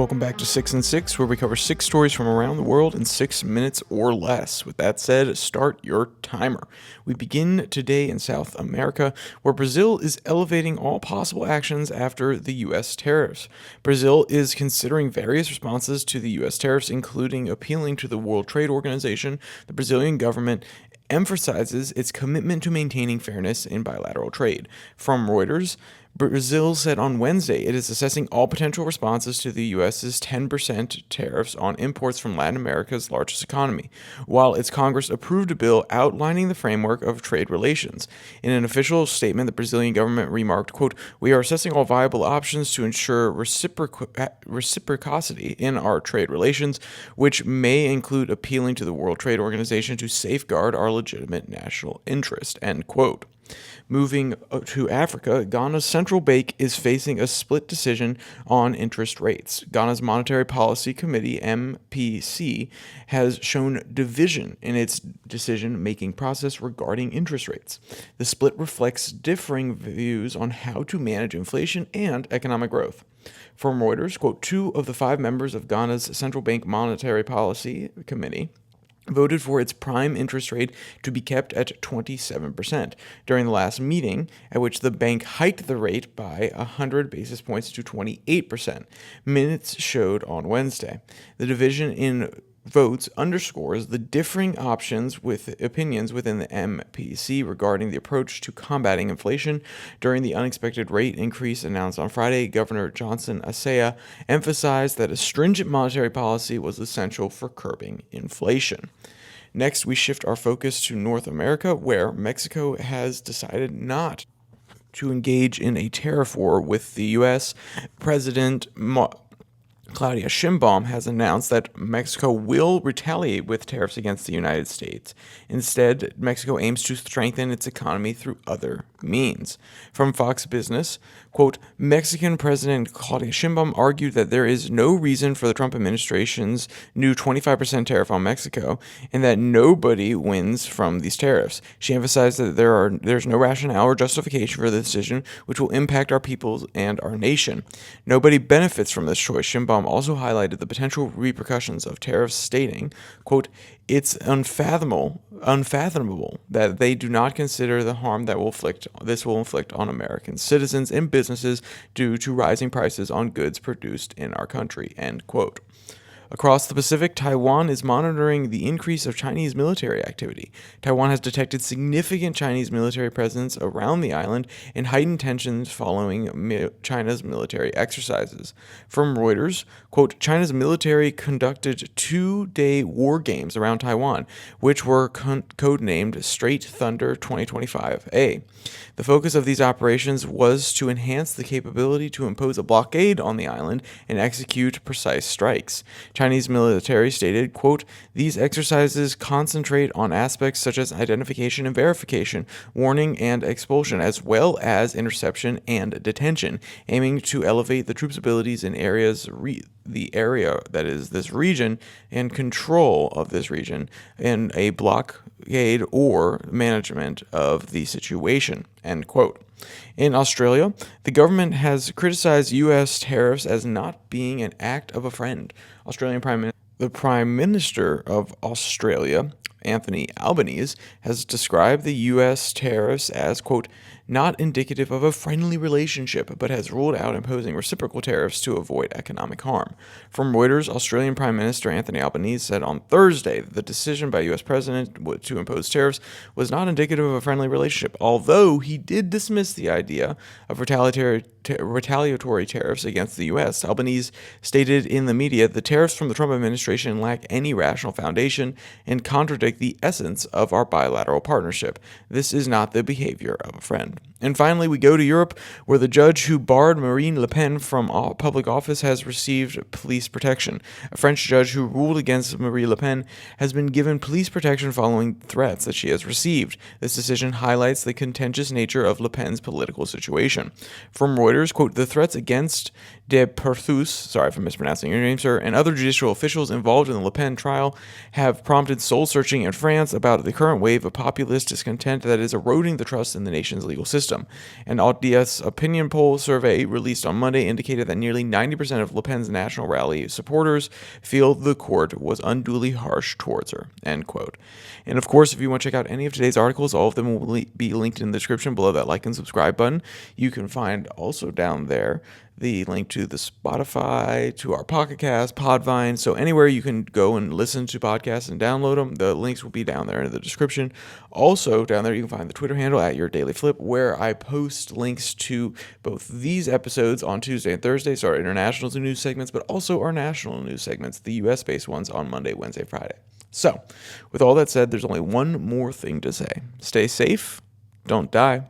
Welcome back to 6 and 6, where we cover 6 stories from around the world in 6 minutes or less. With that said, start your timer. We begin today in South America, where Brazil is elevating all possible actions after the U.S. tariffs. Brazil is considering various responses to the U.S. tariffs, including appealing to the World Trade Organization. The Brazilian government emphasizes its commitment to maintaining fairness in bilateral trade. From Reuters, Brazil said on Wednesday it is assessing all potential responses to the U.S.'s 10% tariffs on imports from Latin America's largest economy, while its Congress approved a bill outlining the framework of trade relations. In an official statement, the Brazilian government remarked, quote, "We are assessing all viable options to ensure reciprocity in our trade relations, which may include appealing to the World Trade Organization to safeguard our legitimate national interest," end quote. Moving to Africa, Ghana's central bank is facing a split decision on interest rates. Ghana's Monetary Policy Committee, MPC, has shown division in its decision-making process regarding interest rates. The split reflects differing views on how to manage inflation and economic growth. From Reuters, quote, 2 of the 5 members of Ghana's Central Bank Monetary Policy Committee voted for its prime interest rate to be kept at 27% during the last meeting, at which the bank hiked the rate by 100 basis points to 28%. Minutes showed on Wednesday. The division in votes underscores the differing opinions within the MPC regarding the approach to combating inflation. During the unexpected rate increase announced on Friday, Governor Johnson Asaya emphasized that a stringent monetary policy was essential for curbing inflation. Next, we shift our focus to North America, where Mexico has decided not to engage in a tariff war with the U.S. President Claudia Sheinbaum has announced that Mexico will retaliate with tariffs against the United States. Instead, Mexico aims to strengthen its economy through other means. From Fox Business, quote, Mexican President Claudia Sheinbaum argued that there is no reason for the Trump administration's new 25% tariff on Mexico, and that nobody wins from these tariffs. She emphasized that there's no rationale or justification for the decision, which will impact our people and our nation. Nobody benefits from this choice. Sheinbaum also highlighted the potential repercussions of tariffs, stating, quote, "It's unfathomable that they do not consider the harm that this will inflict on American citizens and businesses due to rising prices on goods produced in our country," end quote. Across the Pacific, Taiwan is monitoring the increase of Chinese military activity. Taiwan has detected significant Chinese military presence around the island and heightened tensions following China's military exercises. From Reuters, quote, China's military conducted 2-day war games around Taiwan, which were codenamed Straight Thunder 2025A. The focus of these operations was to enhance the capability to impose a blockade on the island and execute precise strikes. Chinese military stated, quote, "These exercises concentrate on aspects such as identification and verification, warning and expulsion, as well as interception and detention, aiming to elevate the troops' abilities in the area that is this region and control of this region in a blockade or management of the situation," end quote. In Australia, the government has criticized U.S. tariffs as not being an act of a friend. The Prime Minister of Australia, Anthony Albanese, has described the U.S. tariffs as, quote, "not indicative of a friendly relationship," but has ruled out imposing reciprocal tariffs to avoid economic harm. From Reuters, Australian Prime Minister Anthony Albanese said on Thursday that the decision by U.S. President to impose tariffs was not indicative of a friendly relationship, although he did dismiss the idea of retaliatory tariffs against the U.S. Albanese stated in the media, "The tariffs from the Trump administration lack any rational foundation and contradict the essence of our bilateral partnership. This is not the behavior of a friend." And finally, we go to Europe, where the judge who barred Marine Le Pen from public office has received police protection. A French judge who ruled against Marine Le Pen has been given police protection following threats that she has received. This decision highlights the contentious nature of Le Pen's political situation. From Reuters, quote, "The threats against de Perthus, sorry if I'm mispronouncing your name, sir, and other judicial officials involved in the Le Pen trial have prompted soul-searching in France about the current wave of populist discontent that is eroding the trust in the nation's legal system. An ODS opinion poll survey released on Monday indicated that nearly 90% of Le Pen's National Rally supporters feel the court was unduly harsh towards her, end quote. And of course, if you want to check out any of today's articles, all of them will be linked in the description below that like and subscribe button. You can find also down there the link to the Spotify, to our Pocket Cast, Podvine. So anywhere you can go and listen to podcasts and download them, the links will be down there in the description. Also, down there you can find the Twitter handle at Your Daily Flip, where I post links to both these episodes on Tuesday and Thursday, so our international news segments, but also our national news segments, the US-based ones, on Monday, Wednesday, Friday. So, with all that said, there's only one more thing to say. Stay safe, don't die.